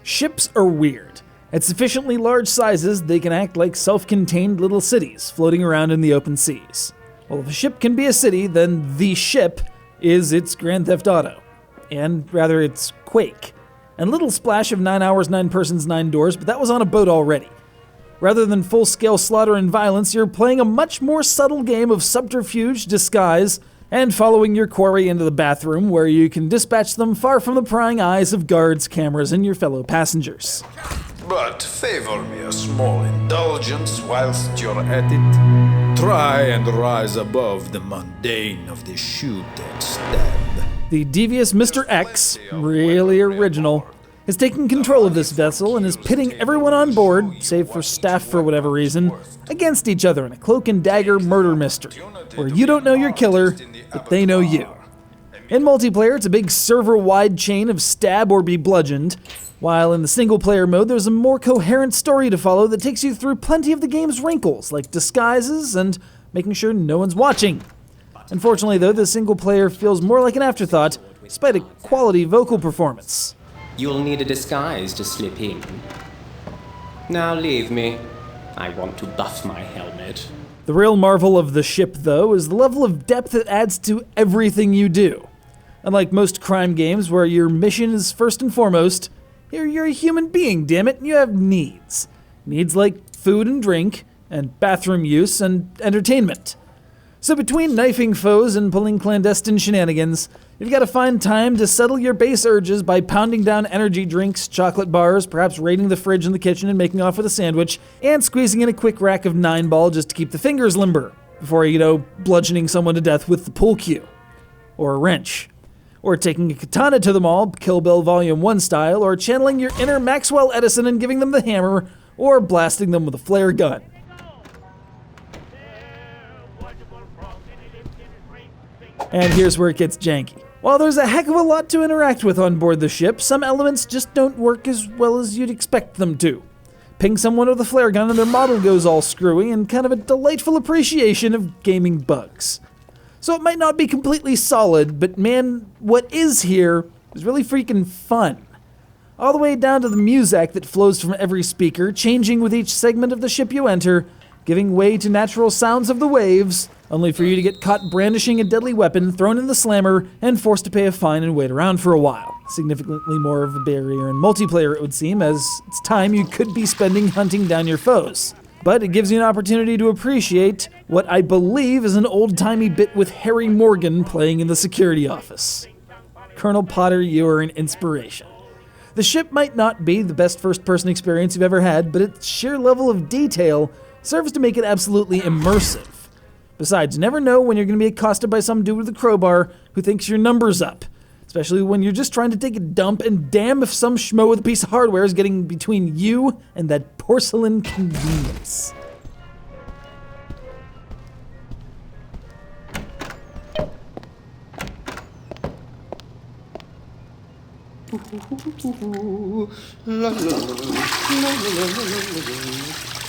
Ships are weird. At sufficiently large sizes, they can act like self-contained little cities floating around in the open seas. Well, if a ship can be a city, then the ship is its Grand Theft Auto. And rather, it's Quake. And little splash of 9 hours, 9 persons, 9 doors, but that was on a boat already. Rather than full-scale slaughter and violence, you're playing a much more subtle game of subterfuge, disguise, and following your quarry into the bathroom, where you can dispatch them far from the prying eyes of guards, cameras, and your fellow passengers. But favor me a small indulgence whilst you're at it. Try and rise above the mundane of the shoot and stab. The devious Mr. X, really original, is taking control of this vessel and is pitting everyone on board, save for staff for whatever reason, against each other in a cloak and dagger murder mystery, where you don't know your killer, but they know you. In multiplayer, it's a big server-wide chain of stab or be bludgeoned, while in the single-player mode, there's a more coherent story to follow that takes you through plenty of the game's wrinkles, like disguises and making sure no one's watching. Unfortunately, though, the single-player feels more like an afterthought, despite a quality vocal performance. You'll need a disguise to slip in. Now leave me. I want to buff my helmet. The real marvel of the ship, though, is the level of depth it adds to everything you do. Unlike most crime games where your mission is first and foremost, here you're a human being, damn it, and you have needs. Needs like food and drink, and bathroom use, and entertainment. So between knifing foes and pulling clandestine shenanigans, you've got to find time to settle your base urges by pounding down energy drinks, chocolate bars, perhaps raiding the fridge in the kitchen and making off with a sandwich, and squeezing in a quick rack of 9-ball just to keep the fingers limber, before, bludgeoning someone to death with the pool cue. Or a wrench. Or taking a katana to them all, Kill Bill Volume 1 style, or channeling your inner Maxwell Edison and giving them the hammer, or blasting them with a flare gun. And here's where it gets janky. While there's a heck of a lot to interact with on board the ship, some elements just don't work as well as you'd expect them to. Ping someone with a flare gun and their model goes all screwy, and kind of a delightful appreciation of gaming bugs. So it might not be completely solid, but man, what is here is really freaking fun. All the way down to the music that flows from every speaker, changing with each segment of the ship you enter, giving way to natural sounds of the waves, only for you to get caught brandishing a deadly weapon, thrown in the slammer, and forced to pay a fine and wait around for a while. Significantly more of a barrier in multiplayer, it would seem, as it's time you could be spending hunting down your foes. But it gives you an opportunity to appreciate what I believe is an old-timey bit with Harry Morgan playing in the security office. Colonel Potter, you are an inspiration. The ship might not be the best first-person experience you've ever had, but its sheer level of detail serves to make it absolutely immersive. Besides, you never know when you're going to be accosted by some dude with a crowbar who thinks your number's up. Especially when you're just trying to take a dump, and damn if some schmo with a piece of hardware is getting between you and that porcelain convenience. La, la, la, la, la, la, la, la, la.